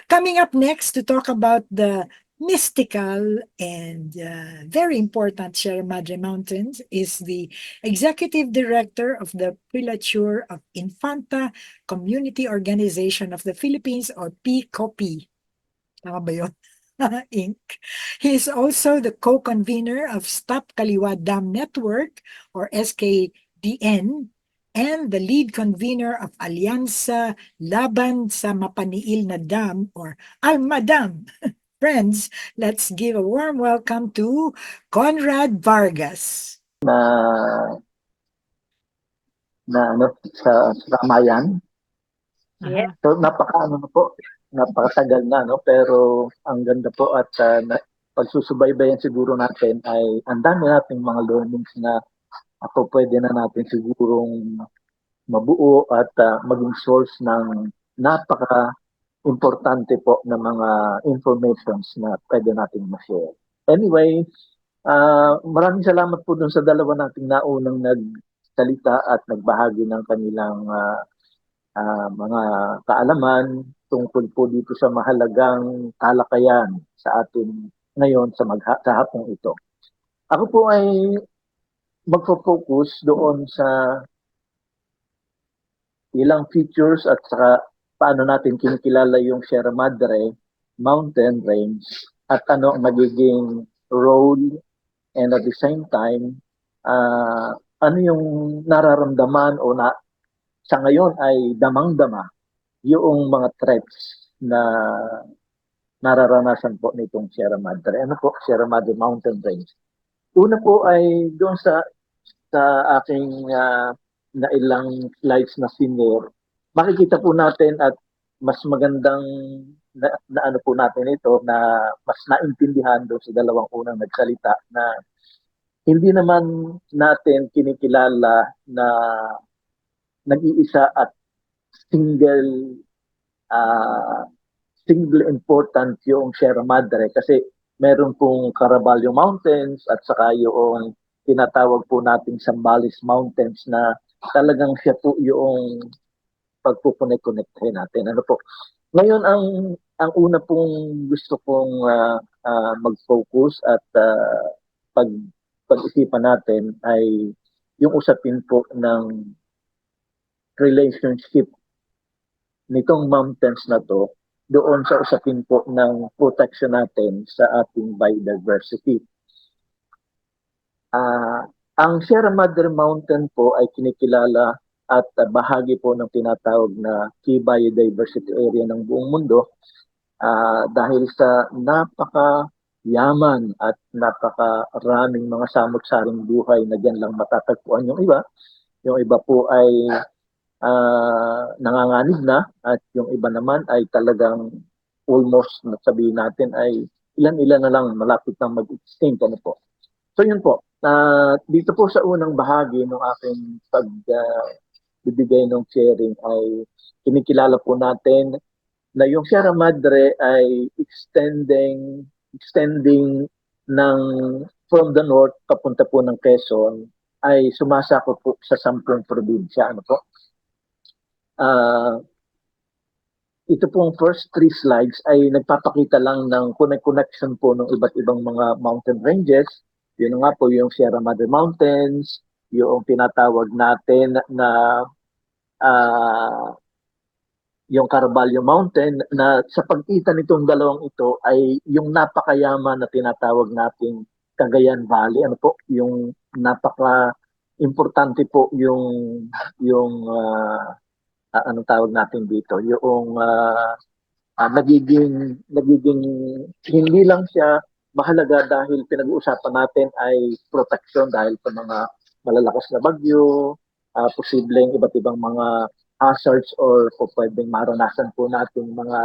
coming up next to talk about the mystical and very important Sierra Madre Mountains is the Executive Director of the Pilature of Infanta Community Organization of the Philippines, or PCOP. Tama ba yun? Inc. He is also the co-convener of Stop Kaliwa Dam Network, or SKDN, and the lead convener of Alyansa Laban sa Mapaniil na Dam, or Almadam. Friends, let's give a warm welcome to Conrad Vargas. na sa Kamayan. Yeah. So napakatagal na, no? Pero ang ganda po at pagsusubaybayan siguro natin ay ang dami nating mga learnings na ako pwede na natin sigurong mabuo at maging source ng napaka-importante po na mga informations na pwede nating ma-share. Anyway, maraming salamat po dun sa dalawa nating naunang nagsalita at nagbahagi ng kanilang mga kaalaman tungkol po dito sa mahalagang talakayan sa atin ngayon sa hapong ito. Ako po ay magfo-focus doon sa ilang features at saka paano natin kinikilala yung Sierra Madre mountain range at ano ang magiging role, and at the same time ano yung nararamdaman o sa ngayon ay damang-dama yung mga threats na nararanasan po nitong Sierra Madre. Ano po? Sierra Madre Mountain Range. Una po ay doon sa aking na ilang slides na senior, makikita po natin at mas magandang na ano po natin ito na mas naintindihan doon sa dalawang unang nagsalita na hindi naman natin kinikilala na nag-iisa at single important yung Sierra Madre kasi meron pong Caraballo Mountains at saka yung tinatawag po nating Zambales Mountains na talagang siya po yung pagpupunek-connecthe natin. Ano po? Ngayon ang una pong gusto kong mag-focus at pag-isipan natin ay yung usapin po ng relationship nitong mountains na to doon sa usapin po ng protection natin sa ating biodiversity. Ang Sierra Madre Mountain po ay kinikilala at bahagi po ng tinatawag na key biodiversity area ng buong mundo dahil sa napaka-yaman at napaka-raming mga samot-saring buhay na dyan lang matatagpuan yung iba. Yung iba po ay nanganganib na at yung iba naman ay talagang almost sabihin natin ay ilan-ilan na lang malapit nang mag-extinct. Ano po? So yun po. Dito po sa unang bahagi ng aking pagbibigay ng sharing ay kinikilala po natin na yung Sierra Madre ay extending ng from the north papunta po ng Quezon ay sumasakop po sa 10 probinsya. Ano po? Ito pong first 3 slides ay nagpapakita lang ng connection po ng iba't ibang mga mountain ranges. Yun nga po yung Sierra Madre Mountains, yung tinatawag natin na yung Caraballo Mountain na sa pagitan nitong dalawang ito ay yung napakayaman na tinatawag nating Cagayan Valley. Ano po? Yung napaka-importante po yung anong tawag natin dito, yung nagiging hindi lang siya mahalaga dahil pinag-uusapan natin ay protection dahil sa mga malalakas na bagyo, posibleng iba't ibang mga hazards or kung pwedeng maranasan po natin mga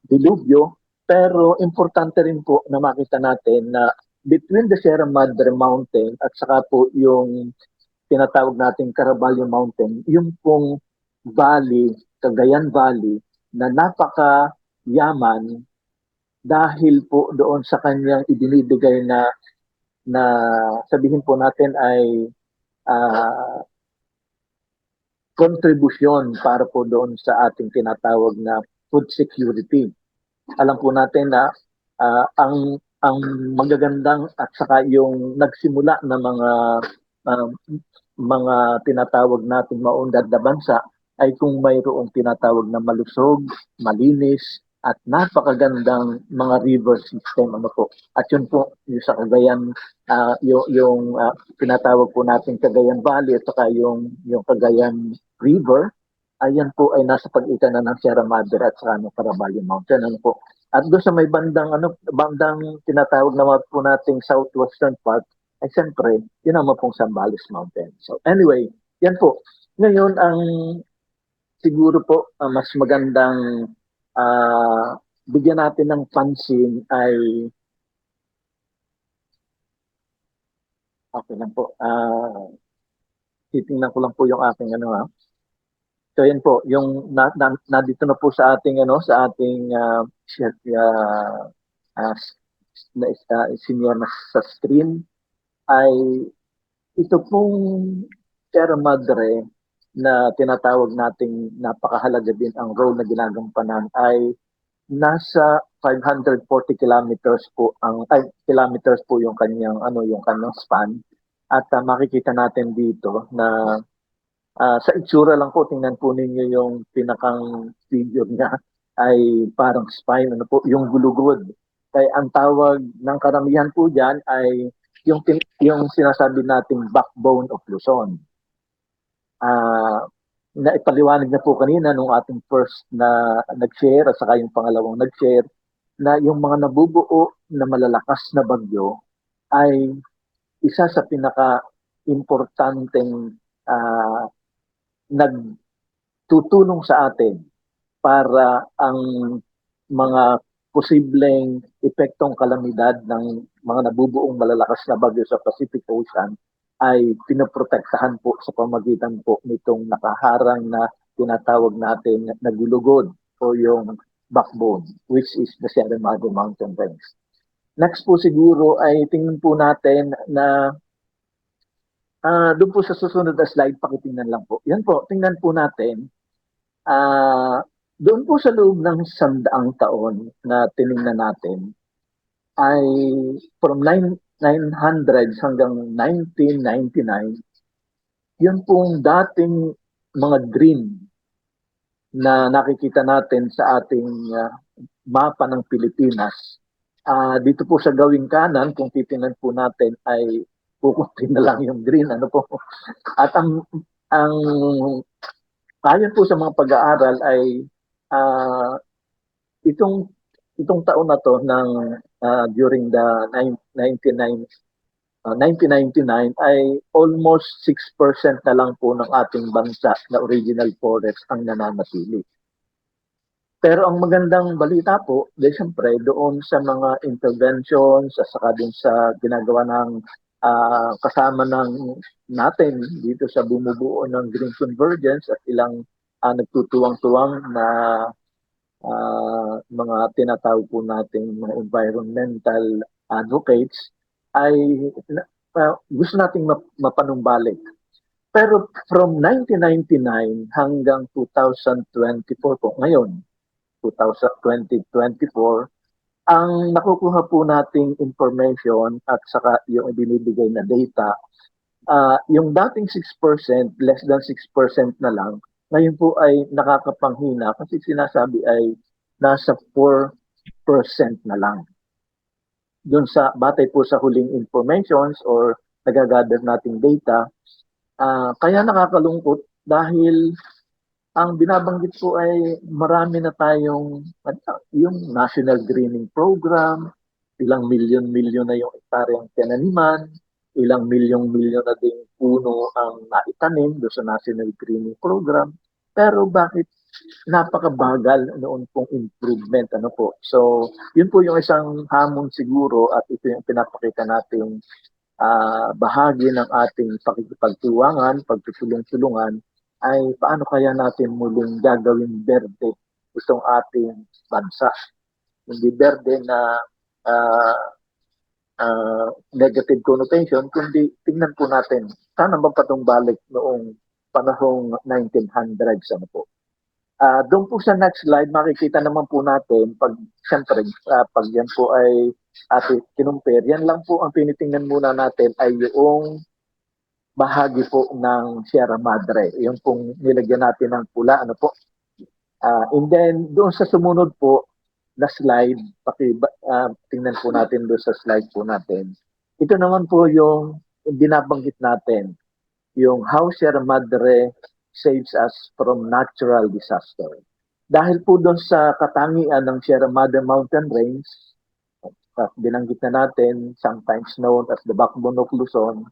dilubyo. Pero importante rin po na makita natin na between the Sierra Madre Mountain at saka po yung tinatawag nating Caraballo Mountain, yung pong valley, Cagayan Valley, na napaka-yaman dahil po doon sa kanyang ibinibigay na sabihin po natin ay kontribusyon para po doon sa ating tinatawag na food security. Alam po natin na ang magagandang at saka yung nagsimula na ah, mga tinatawag nating maunlad na bansa ay kung mayroong tinatawag na malusog, malinis, at napakagandang mga river system. Ano po. At yun po, yung sa Cagayan, tinatawag po natin Cagayan Valley at saka yung Cagayan River, ayan po ay nasa pagitan na ng Sierra Madre at saka ng Caraballo Mountain. Ano po. At doon sa may bandang tinatawag naman po nating southwestern part, ay siyempre, yun naman pong Zambales Mountain. So anyway, yan po. Ngayon, ang siguro po mas magandang bigyan natin ng pansin ay, okay lang po, titingnan ko lang po yung aking ano ha. So yan po, yung nandito na po sa ating sa ating senior na sa screen ay ito pong Sierra Madre na tinatawag nating napakahalaga din ang role na ginagampanan ay nasa 540 kilometers po kilometers po yung kanyang yung kanyang span at makikita natin dito na sa itsura lang po, tingnan po ninyo yung pinakang figure niya ay parang spine, ano po, yung gulugod. Kaya ang tawag ng karamihan po dyan ay yung sinasabi nating backbone of Luzon. Na ipaliwanag na po kanina nung ating first na nag-share at saka yung pangalawang nag-share na yung mga nabubuo na malalakas na bagyo ay isa sa pinaka-importanteng nagtutulong sa atin para ang mga posibleng epektong kalamidad ng mga nabubuong malalakas na bagyo sa Pacific Ocean ay pinoprotektahan po sa pamagitan po nitong nakaharang na tinatawag natin na gulugod o yung backbone, which is the Sierra Madre Mountain Range. Next po siguro ay tingnan po natin na doon po sa susunod na slide, pakitingnan lang po. Yan po, tingnan po natin. Doon po sa loob ng 100 taon na tiningnan natin, ay from 900 hanggang 1999, yun pong dating mga green na nakikita natin sa ating mapa ng Pilipinas. Dito po sa gawing kanan, kung titingnan po natin ay pukunti na lang yung green. Ano po? At ang ayon po sa mga pag-aaral ay itong taon na to ng during the 1999 ay almost 6% na lang po ng ating bansa na original forest ang nananatili. Pero ang magandang balita po, siyempre doon sa mga interventions at saka din sa ginagawa ng kasama ng natin dito sa bumubuo ng Green Convergence at ilang nagtutuwang-tuwang na mga tinatawag po nating mga environmental advocates ay gusto nating mapanumbalik. Pero from 1999 hanggang 2024 po, ngayon, 2024, ang nakukuha po nating information at saka yung ibinibigay na data, yung dating 6%, less than 6% na lang, ngayon po ay nakakapanghina kasi sinasabi ay nasa 4% na lang. Doon sa batay po sa huling informations or nagagather nating data, kaya nakakalungkot dahil ang binabanggit po ay marami na tayong yung National Greening Program, ilang milyon-milyon na yung ektaryang tinaniman, ilang milyong-milyon na ding puno ang naitanim do sa National Greening Program. Pero bakit napakabagal noon pong improvement? Ano po? So, yun po yung isang hamon siguro at ito yung pinapakita natin bahagi ng ating pakikipagtuwangan, pagtutulong-tulungan ay paano kaya natin muling gagawin berde itong ating bansa. Hindi berde na negative connotation, kundi tingnan po natin, sana ba patong balik noong panahong 1900s, ano po. Doon po sa next slide, makikita naman po natin, siyempre, pag yan po ay kinumpare, yan lang po ang tinitingnan muna natin ay yung bahagi po ng Sierra Madre. Yung pong nilagyan natin ng pula, ano po. And then, doon sa sumunod po na slide, tingnan po natin doon sa slide po natin. Ito naman po yung binabanggit natin, yung how Sierra Madre saves us from natural disaster. Dahil po doon sa katangian ng Sierra Madre Mountain Range, binanggit na natin, sometimes known as the backbone of Luzon,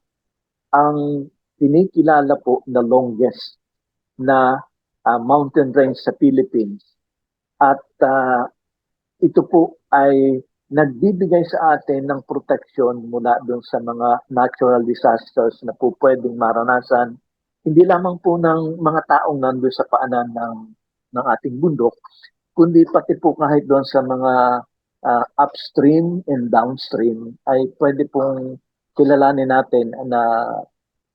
ang kinikilala po na longest na mountain range sa Philippines. At ito po ay nagbibigay sa atin ng proteksyon mula doon sa mga natural disasters na po pwedeng maranasan, hindi lamang po ng mga taong nandoon sa paanan ng ating bundok, kundi pati po kahit doon sa mga upstream and downstream ay pwede pong kilalanin natin na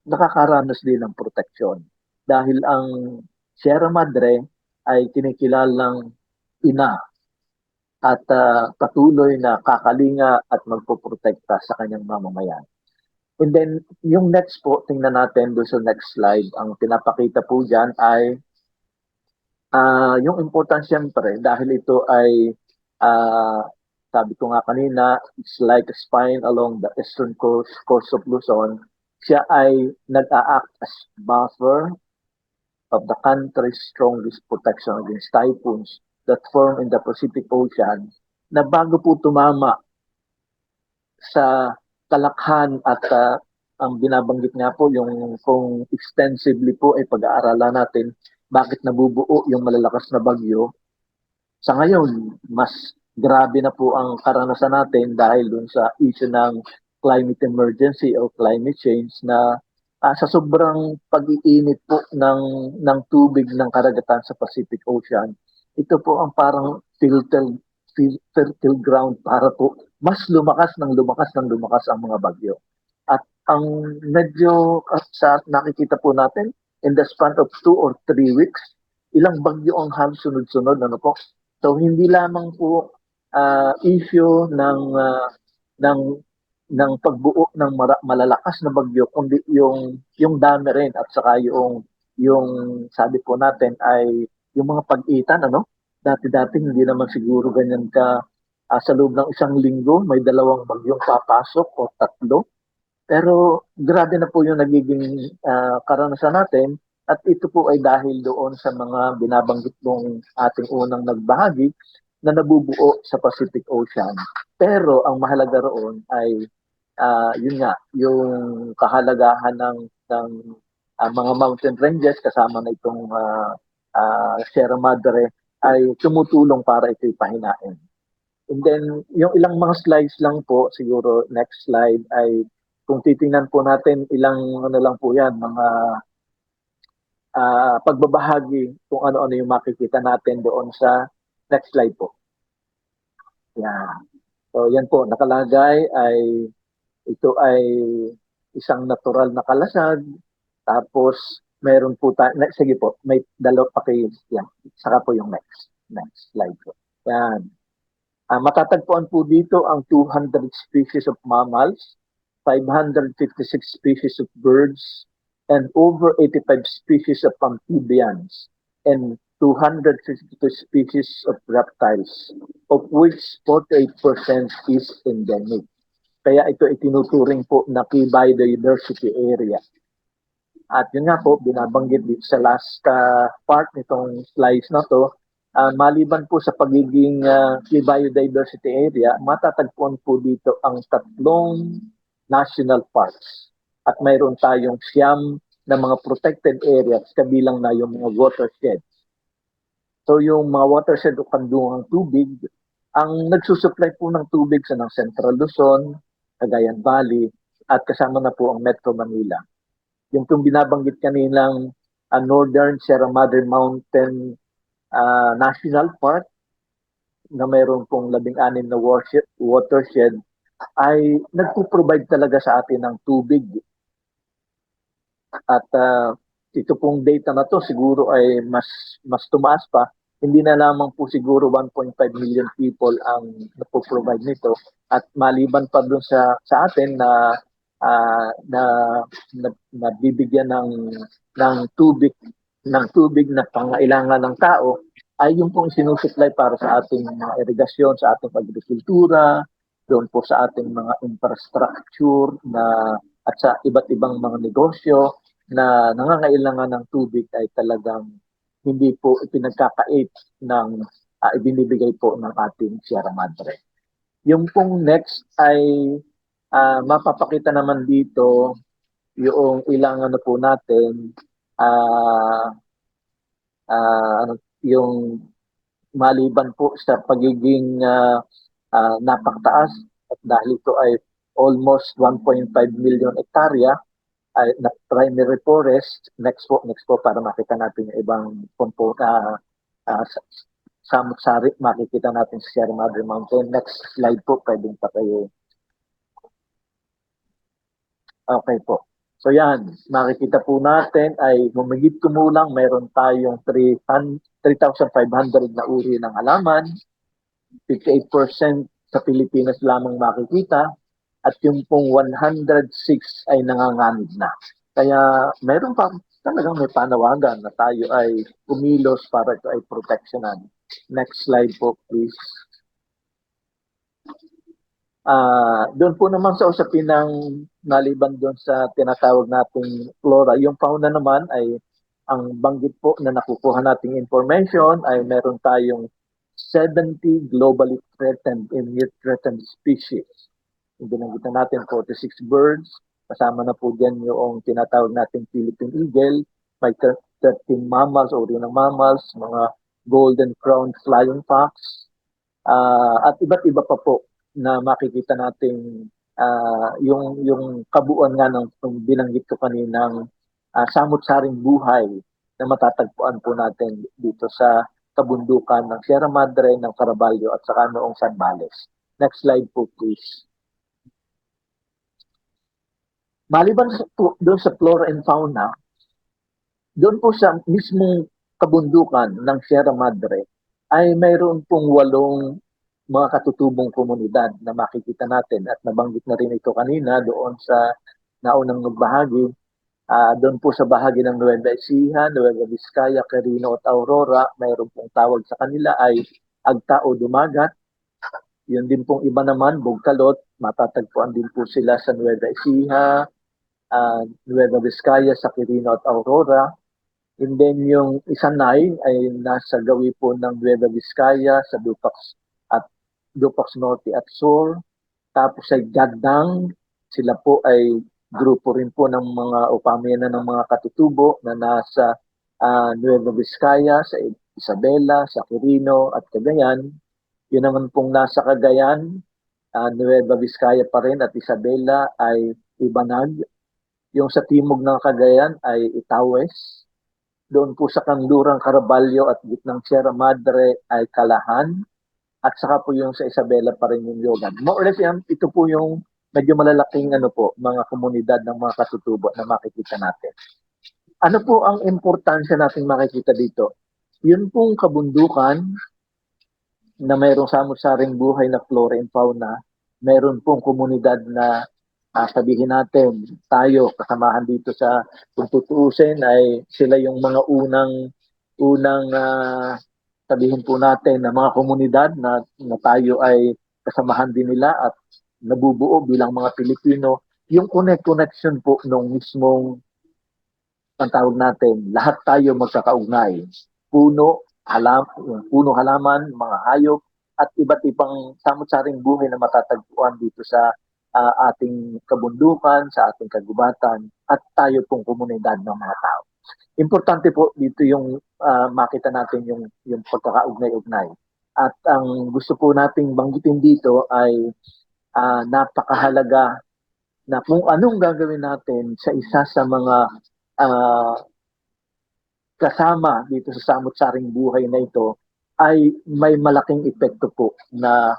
nakakaranas din ng proteksyon. Dahil ang Sierra Madre ay kinikilalang ina at patuloy na kakalinga at magpoprotekta sa kanyang mamamayan. And then, yung next po, tingnan natin doon sa next slide. Ang pinapakita po dyan ay yung importance siyempre dahil ito ay sabi ko nga kanina, it's like a spine along the eastern coast of Luzon. Siya ay nag-a-act as buffer of the country's strongest protection against typhoons that form in the Pacific Ocean na bago po tumama sa talakhan at ang binabanggit nga po yung kung extensively po ay pag-aaralan natin bakit nabubuo yung malalakas na bagyo. Sa ngayon, mas grabe na po ang karanasan natin dahil dun sa issue ng climate emergency o climate change na sa sobrang pag-iinit po ng tubig ng karagatan sa Pacific Ocean, ito po ang parang fertile ground para po mas lumakas ng lumakas ang mga bagyo. At ang medyo sa nakikita po natin, in the span of 2 or 3 weeks, ilang bagyo ang halos sunod-sunod, ano po. So hindi lamang po issue ng pagbuo ng malalakas na bagyo, kundi yung dami rin at saka yung sabi po natin ay yung mga pag-itan, ano? Dati-dati hindi naman siguro ganyan ka sa loob ng isang linggo may 2 bagyong papasok o 3. Pero grabe na po yung nagiging karanasan natin at ito po ay dahil doon sa mga binabanggit ng ating unang nagbahagi na nabubuo sa Pacific Ocean. Pero ang mahalaga roon ay yun nga, yung kahalagahan ng mga mountain ranges kasama na itong Sierra Madre ay tumutulong para ito'y pahinain. And then, yung ilang mga slides lang po, siguro next slide ay kung titingnan po natin ilang ano lang po yan, mga pagbabahagi kung ano-ano yung makikita natin doon sa next slide po. Yan. So yan po, nakalagay ay ito ay isang natural na kalasag. Tapos meron po tayo, sige po, may yan. Saka po yung next slide po. Yan. Matatagpuan po dito ang 200 species of mammals, 556 species of birds, and over 85 species of amphibians, and 252 species of reptiles, of which 48% is endemic. Kaya ito itinuturing po na key biodiversity area. At yun nga po, binabanggit dito sa last part nitong slides na to, maliban po sa pagiging key biodiversity area, matatagpuan po dito ang 3 national parks. At mayroon tayong 9 na mga protected areas kabilang na yung mga watersheds. So yung mga watershed o kandungang tubig, ang nagsusupply po ng tubig sa ng Central Luzon, Cagayan Valley, at kasama na po ang Metro Manila. Yung itong binabanggit kaninang Northern Sierra Madre Mountain National Park na mayroon pong 16 na watershed ay nagpo-provide talaga sa atin ng tubig. At ito pong data na to siguro ay mas tumaas pa. Hindi na lamang po siguro 1.5 million people ang nagpo-provide nito, at maliban pa doon sa atin na na nabibigyan ng tubig na pangailangan ng tao, ay yung pong sinusupply para sa ating mga irigasyon, sa ating agrikultura, doon po sa ating mga infrastructure at sa iba't ibang mga negosyo na nangangailangan ng tubig, ay talagang hindi po ipinagkakait ng ibinibigay po ng ating Sierra Madre. Yung pong next ay mapapakita naman dito yung ilang ano po natin, yung maliban po sa pagiging napakataas, at dahil ito ay almost 1.5 million hektarya ay na primary forest. Next po para makita natin yung ibang samut-sari, makikita natin sa Sierra Madre Mountain. Next slide po, pwedeng pa kayo. Okay po. So yan, makikita po natin ay humigit kumulang mayroon tayong 3,500 na uri ng halaman, 58% sa Pilipinas lamang makikita, at yung pong 106 ay nanganganib na. Kaya meron pa talagang may panawagan na tayo ay kumilos para ito ay protectionan. Next slide po, please. Doon po naman sa usapin ng naliban doon sa tinatawag nating flora, yung fauna naman ay ang banggit po na nakukuha nating information ay meron tayong 70 globally threatened and near threatened species. Yung binanggitan natin 46 birds, kasama na po dyan yung tinatawag nating Philippine eagle, may 13 mammals, uri ng mammals, mga golden crowned flying fox, at iba't iba pa po na makikita nating yung kabuuan nga ng binanggit ko kaninang samut-saring buhay na matatagpuan po natin dito sa kabundukan ng Sierra Madre, ng Caraballo at saka noong Zambales. Next slide po, please. Maliban doon sa flora and fauna, doon po sa mismong kabundukan ng Sierra Madre ay mayroon pong 8 mga katutubong komunidad na makikita natin, at nabanggit na rin ito kanina doon sa naunang nagbahagi. Doon po sa bahagi ng Nueva Ecija, Nueva Vizcaya, Quirino at Aurora, mayroon pong tawag sa kanila ay Agta o Dumagat. Yun din pong iba naman, Bugkalot, matatagpuan din po sila sa Nueva Ecija, Nueva Vizcaya, sa Quirino at Aurora. And then yung Isanay ay nasa gawi po ng Nueva Vizcaya sa Dupax Norte at Sur. Tapos ay Gadang, sila po ay grupo rin po ng mga pamilya ng mga katutubo na nasa Nueva Vizcaya, sa Isabela, sa Quirino at Cagayan. Yun naman pong nasa Cagayan, Nueva Vizcaya pa rin at Isabela ay Ibanag. Yung sa timog ng Cagayan ay Itawes. Doon po sa Kanlurang Caraballo at gitnang Sierra Madre ay Kalahan. At saka po yung sa Isabela pa rin yung Yogan. More or less yan, ito po yung medyo malalaking mga komunidad ng mga katutubo na makikita natin. Ano po ang importansya nating makikita dito? Yun pong kabundukan na mayroong samut-saring buhay na flora and fauna, mayroon pong komunidad na sabihin natin, tayo kasamahan dito sa kung tutuusin ay sila yung mga unang sabihin po natin na mga komunidad na tayo ay kasamahan din nila at nabubuo bilang mga Pilipino. Yung connection po nung mismong ang tawag natin, lahat tayo magkakaugnay. Puno, halaman, mga hayop, at iba't ibang samut-saring buhay na matatagpuan dito sa ating kabundukan, sa ating kagubatan, at tayo pong komunidad ng mga tao. Importante po dito yung makita natin yung pagkakaugnay-ugnay. At ang gusto po nating banggitin dito ay napakahalaga na kung anong gagawin natin sa isa sa mga kasama dito sa samut-saring buhay na ito ay may malaking epekto po na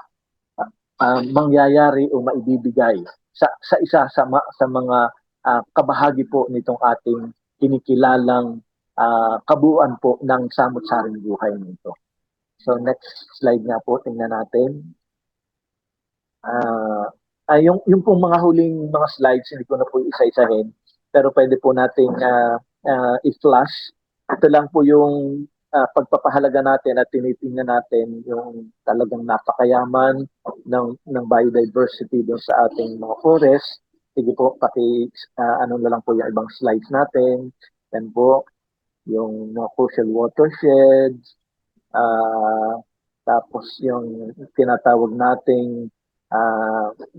mangyayari o maibibigay sa isa sa mga kabahagi po nitong ating kinikilalang kabuuan po ng samut-saring buhay nito. So next slide nga po, tingnan natin. Yung pong mga huling mga slides, hindi ko na po isa-isahin, pero pwede po nating i-flash. Ito lang po yung pagpapahalaga natin at tinitingnan natin yung talagang napakayaman ng biodiversity doon sa ating mga forest. Sige po, ano na lang po yung ibang slides natin. Yan po, yung mga coastal watersheds, tapos yung tinatawag nating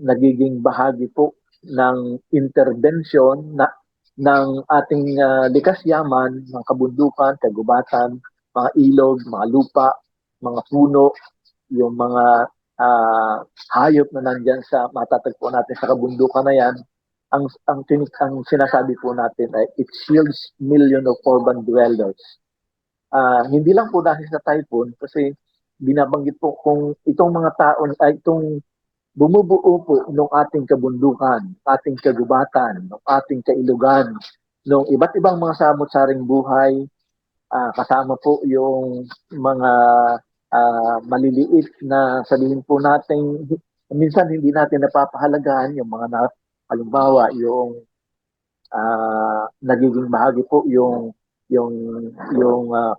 nagiging bahagi po ng intervention ng ating likas yaman, mga kabundukan, kagubatan, mga ilog, mga lupa, mga puno, yung mga hayop na nandyan sa matatagpuan natin sa kabundukan na yan. Ang sinasabi po natin ay it shields million of urban dwellers. Hindi lang po dahil sa typhoon kasi binabanggit po kung itong mga taon ay itong bumubuo po ng ating kabundukan, ating kagubatan, ng ating kailugan, ng iba't ibang mga samot-saring buhay, kasama po yung mga maliliit na sabihin po natin, minsan hindi natin napapahalagahan yung mga halimbawa yung nagiging bahagi po yung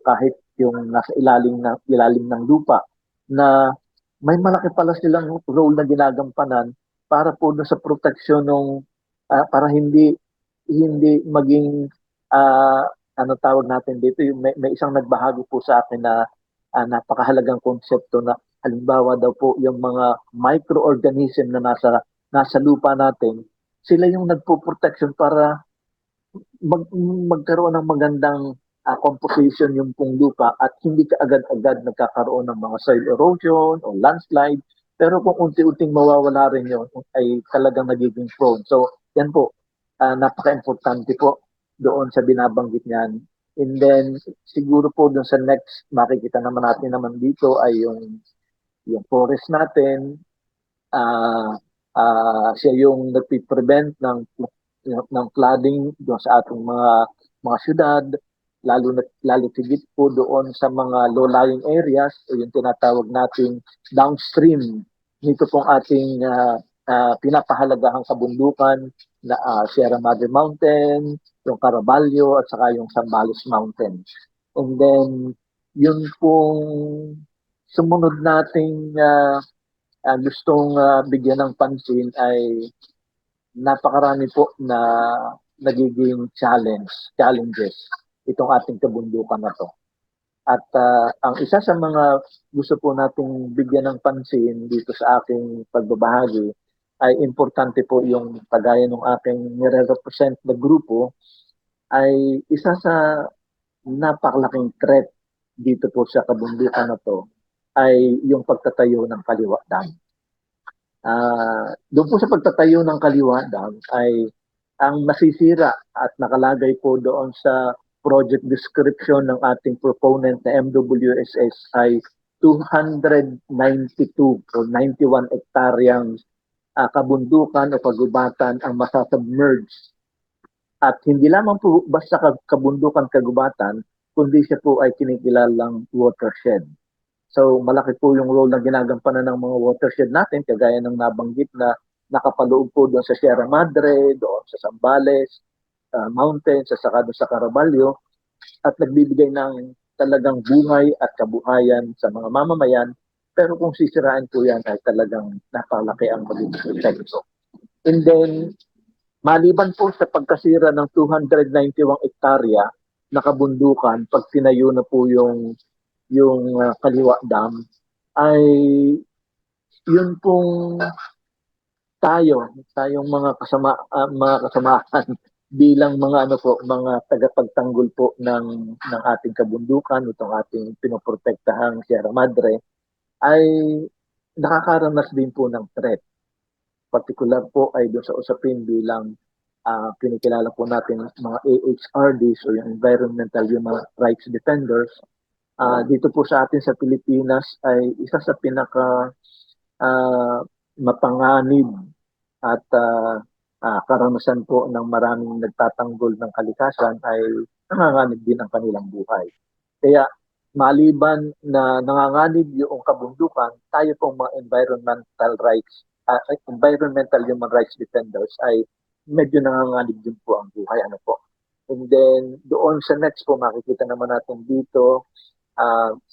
kahit yung nasa ilalim ng lupa na may malaki pala silang role na ginagampanan para po sa proteksyon ng para hindi maging ano tawag natin dito yung may isang nagbahagi po sa akin na napakahalagang konsepto na halimbawa daw po yung mga microorganism na nasa lupa natin sila yung nagpo-protection para magkaroon ng magandang composition yung pong lupa at hindi ka agad-agad nagkakaroon ng mga soil erosion o landslide. Pero kung unti-unting mawawala rin yun, ay talagang nagiging prone. So, yan po, napaka-importante po doon sa binabanggit niyan. And then, siguro po doon sa next, makikita naman natin naman dito ay yung forest natin. Siya yung nagpi-prevent ng flooding doon sa ating mga syudad, lalo tigit po doon sa mga low-lying areas o yung tinatawag nating downstream nito pong ating pinapahalagahang kabundukan na Sierra Madre Mountain, yung Caraballo at saka yung Zambales Mountain. And then yun pong sumunod nating gustong bigyan ng pansin ay napakarami po na nagiging challenges itong ating kabundukan na to. At ang isa sa mga gusto po nating bigyan ng pansin dito sa aking pagbabahagi ay importante po yung kagaya ng aking nire-represent na grupo ay isa sa napakalaking threat dito po sa kabundukan na to ay yung pagtatayo ng Kaliwa Dam. Doon po sa pagtatayo ng Kaliwa Dam ay ang nasisira at nakalagay po doon sa project description ng ating proponent na MWSS ay 292 o 91 hektaryang kabundukan o kagubatan ang masasubmerge. At hindi lamang po basta kabundukan kagubatan, kundi siya po ay kinikilalang watershed. So malaki po yung role na ginagampanan ng mga watershed natin, kagaya ng nabanggit na nakapaloob po doon sa Sierra Madre, doon sa Zambales Mountains, sa saka doon sa Caraballo, at nagbibigay ng talagang buhay at kabuhayan sa mga mamamayan. Pero kung sisiraan po yan ay talagang napalaki ang magiging epekto. And then, maliban po sa pagkasira ng 291 hektarya na kabundukan, pag tinayo na po yung Kaliwa Dam, ay yun pong tayong mga kasamaan bilang mga mga tagapagtanggol po ng ating kabundukan, itong ating pinoprotektahang Sierra Madre, ay nakakaranas din po ng threat. Particular po ay doon sa usapin bilang kinikilala po natin mga AHRDs o yung Environmental Human Rights Defenders. Dito po sa atin sa Pilipinas ay isa sa pinaka mapanganib at karanasan po ng maraming nagtatanggol ng kalikasan ay nanganganib din ang kanilang buhay. Kaya maliban na nanganganib yung kabundukan, tayo pong mga environmental human rights defenders ay medyo nanganganib din po ang buhay. Ano po? And then doon sa next po, makikita naman natin dito,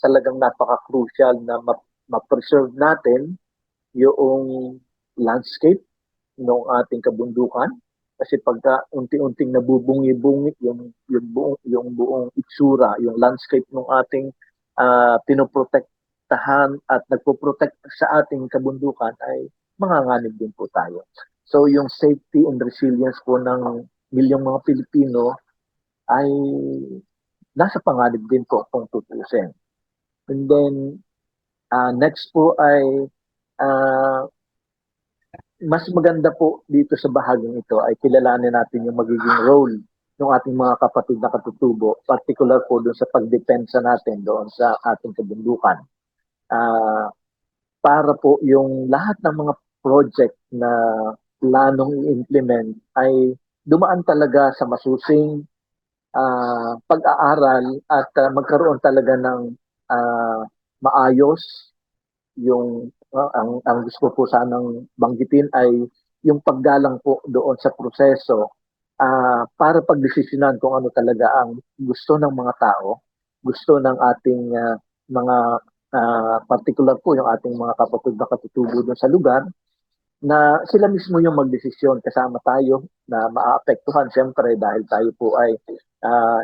talagang napaka-crucial na ma-preserve natin yung landscape ng ating kabundukan kasi pagka unti-unting nabubungi-bungi yung buong itsura, yung landscape ng ating pinoprotektahan at nagpo-protect sa ating kabundukan ay manganganib din po tayo. So yung safety and resilience po ng milyong mga Pilipino ay nasa panganib din po kung tutusin. And then next po ay mas maganda po dito sa bahaging ito ay kilalanin natin yung magiging role ng ating mga kapatid na katutubo, particular po doon sa pagdepensa natin doon sa ating kabundukan. Para po yung lahat ng mga project na planong i-implement ay dumaan talaga sa masusing pag-aaral at magkaroon talaga ng maayos yung ang gusto po sanang banggitin ay yung paggalang po doon sa proseso para pagdesisyonan kung ano talaga ang gusto ng mga tao, gusto ng ating mga particular po yung ating mga kapatid na katutubo doon sa lugar na sila mismo yung magdesisyon kasama tayo na maaapektuhan siyempre dahil tayo po ay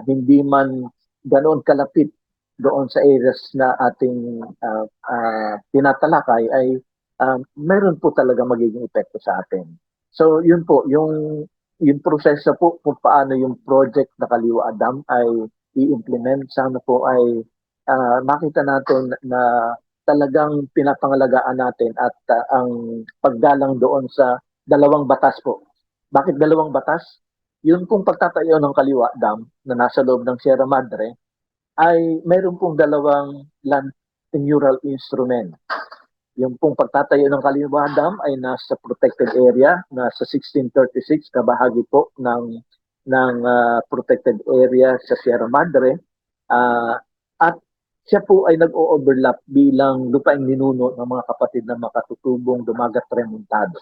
hindi man ganoon kalapit doon sa areas na ating tinatalakay ay meron po talaga magiging epekto sa atin. So yun po, yung proseso po kung paano yung project na Kaliwa Dam ay i-implement, sana po ay makita natin na talagang pinapangalagaan natin at ang paggalang doon sa dalawang batas po. Bakit dalawang batas? Yun pong pagtatayo ng Kaliwa Dam na nasa loob ng Sierra Madre ay mayroon pong dalawang land tenural instrument. Yung pong pagtatayo ng Kaliwa Dam ay nasa protected area, nasa 1636, kabahagi po ng protected area sa Sierra Madre. At siya po ay nag-o-overlap bilang lupaing ninuno ng mga kapatid na makatutubong Dumagat Remontado.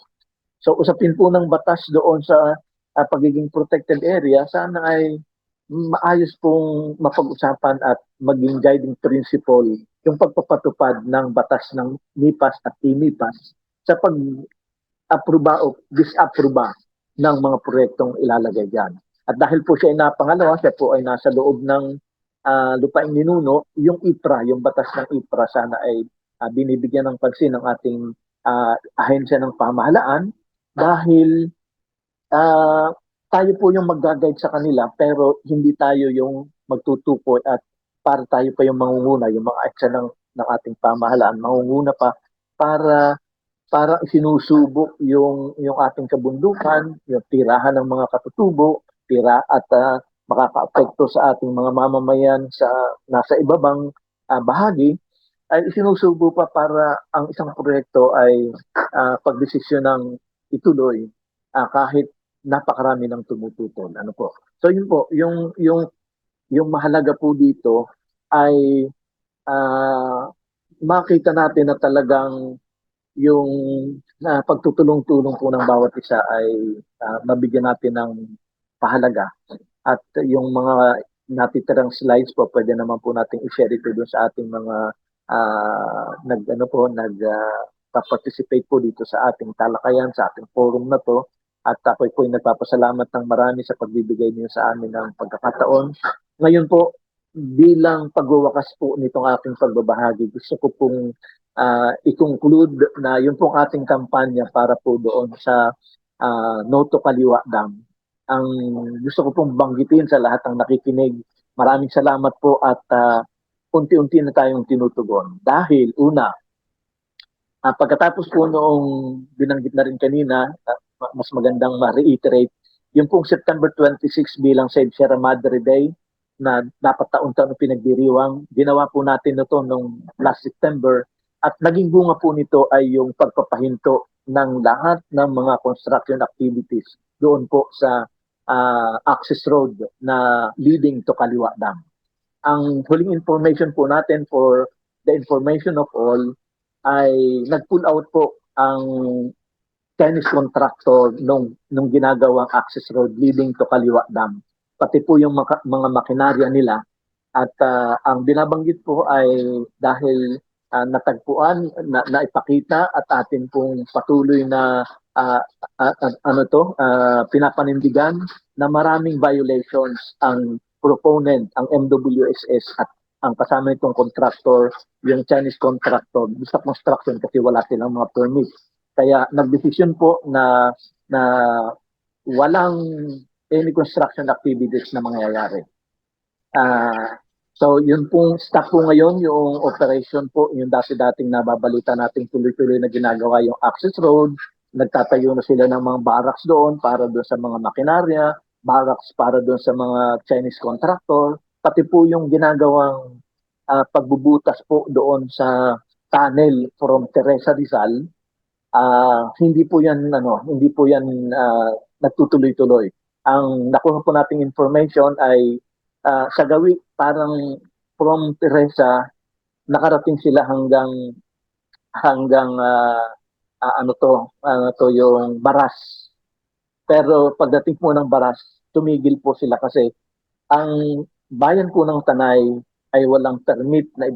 So usapin po ng batas doon sa pagiging protected area, sana ay maayos pong mapag-usapan at maging guiding principle yung pagpapatupad ng batas ng NIPAS at TNIPAS sa pag-aproba o disapproba ng mga proyektong ilalagay dyan. At dahil po siya ay napangalawa, siya po ay nasa loob ng lupaing ninuno, yung IPRA, yung batas ng IPRA, sana ay binibigyan ng pansin ng ating ahensya ng pamahalaan dahil tayo po yung mag-guide sa kanila pero hindi tayo yung magtutukoy at para tayo pa yung mangunguna, yung mga aksya ng ating pamahalaan, mangunguna pa para isinusubok yung ating kabundukan, yung tirahan ng mga katutubo, tira at makakaapekto sa ating mga mamamayan sa nasa ibabang bahagi, ay isinusubo pa para ang isang proyekto ay pagdesisyon ng ituloy kahit napakarami ng tumututol. Ano po? So yun po, yung mahalaga po dito ay makita natin na talagang yung pagtutulong-tulong po ng bawat isa ay mabigyan natin ng pahalaga. At yung mga natitirang slides po, pwede naman po natin i-share ito doon sa ating mga nag-participate po dito sa ating talakayan, sa ating forum na to. At ako po ay nagpapasalamat ng marami sa pagbibigay niyo sa amin ng pagkakataon. Ngayon po, bilang pagwawakas po nitong aking pagbabahagi, gusto ko pong i-conclude na yun pong ating kampanya para po doon sa No to Kaliwa Dam. Ang gusto ko pong banggitin sa lahat ng nakikinig, maraming salamat po at unti-unti na tayong tinutugon. Dahil una, pagkatapos po noong binanggit na rin kanina, mas magandang ma-reiterate, yung pong September 26 bilang Save Sierra Madre Day na dapat taon-taon pinagdiriwang, ginawa po natin ito noong last September at naging bunga po nito ay yung pagpapahinto ng lahat ng mga construction activities doon po sa access road na leading to Kaliwa Dam. Ang huling information po natin for the information of all ay nag-pull out po ang Chinese contractor nung ginagawang access road leading to Kaliwa Dam. Pati po yung mga makinarya nila at ang binabanggit po ay dahil natagpuan, naipakita at atin pong patuloy na pinapanindigan na maraming violations ang proponent, ang MWSS at ang kasama nitong contractor, yung Chinese contractor, sa construction kasi wala silang mga permit. Kaya nagdesisyon po na walang any construction activities na mangyayari. So yun pong stop po ngayon, yung operation po, yung dati-dating nababalita nating tuloy-tuloy na ginagawa yung access road, nagtatayo na sila ng mga barracks doon para doon sa mga makinarya, barracks para doon sa mga Chinese contractor, pati po yung ginagawang pagbubutas po doon sa tunnel from Teresa Rizal, hindi po yan nagtutuloy-tuloy. Ang nakuha po nating information ay sa gawi parang from Teresa nakarating sila hanggang yung Baras. Pero pagdating po ng Baras, tumigil po sila kasi ang bayan po ng Tanay ay walang permit na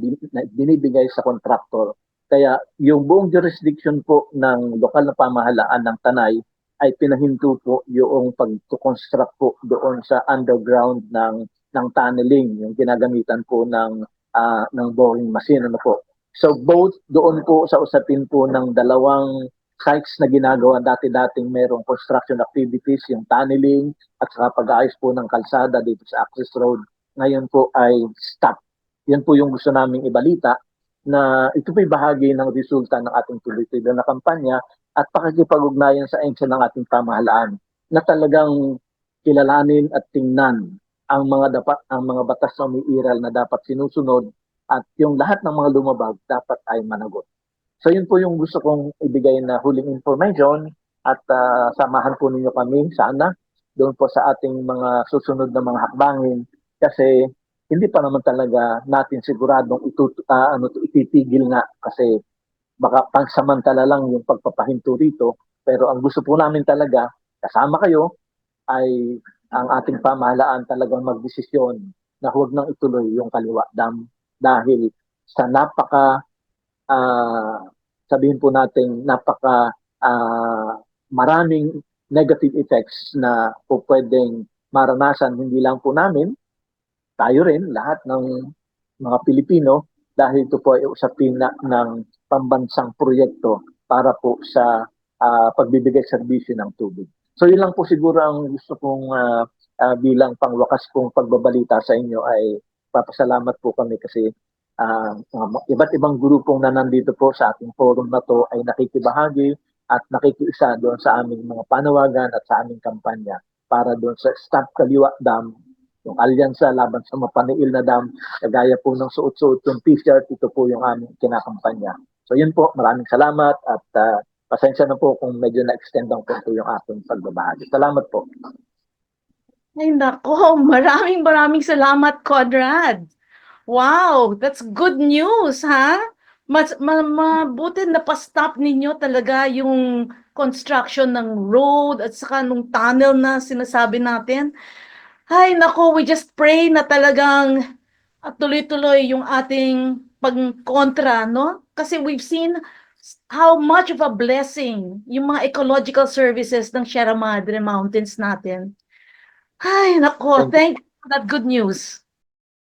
binibigay sa contractor. Kaya yung buong jurisdiction po ng lokal na pamahalaan ng Tanay ay pinahinto po yung pag-construct po doon sa underground ng tunneling, yung ginagamitan po ng boring machine. Ano po. So both doon po sa usapin po ng dalawang sites na ginagawa dati-dating merong construction activities, yung tunneling at saka pag-aayos po ng kalsada dito sa access road, ngayon po ay stop. Yan po yung gusto naming ibalita na ito po'y bahagi ng resulta ng ating tuloy-tuloy na kampanya at pakikipag-ugnayan sa ahensya ng ating pamahalaan na talagang kilalanin at tingnan ang mga batas na umiiral na dapat sinusunod at yung lahat ng mga lumabag dapat ay managot. So yun po yung gusto kong ibigay na huling information at samahan po ninyo kami sana doon po sa ating mga susunod na mga hakbangin kasi hindi pa naman talaga natin siguradong ititigil nga kasi baka pangsamantala lang yung pagpapahinto rito pero ang gusto po namin talaga kasama kayo ay ang ating pamahalaan talagang magdesisyon na huwag nang ituloy yung Kaliwa Dam dahil sa sabihin po natin maraming negative effects na po pwedeng maranasan hindi lang po namin, tayo rin, lahat ng mga Pilipino dahil ito po ay usapin ng pambansang proyekto para po sa pagbibigay serbisyo ng tubig. So yun lang po siguro ang gusto kong bilang pangwakas kong pagbabalita sa inyo ay papasalamat po kami kasi iba't ibang grupong na nandito po sa ating forum na to ay nakikibahagi at nakikiisa doon sa aming mga panawagan at sa aming kampanya para doon sa Stop Kaliwa Dam, yung alyansa laban sa mapaniil na dam, kagaya po ng suot-suot yung t-shirt, ito po yung aming kinakampanya. So yun po, maraming salamat at pasensya na po kung medyo na-extend ang po yung aking pagbabahagi. Salamat po. Ay nako, maraming salamat, Conrad. Wow, that's good news, ha? Mabuti na pa-stop ninyo talaga yung construction ng road at saka nung tunnel na sinasabi natin. Ay nako, we just pray na talagang tuloy-tuloy yung ating pagkontra, no? Kasi we've seen how much of a blessing yung mga ecological services ng Sierra Madre Mountains natin. Ay nako, thank you for that good news.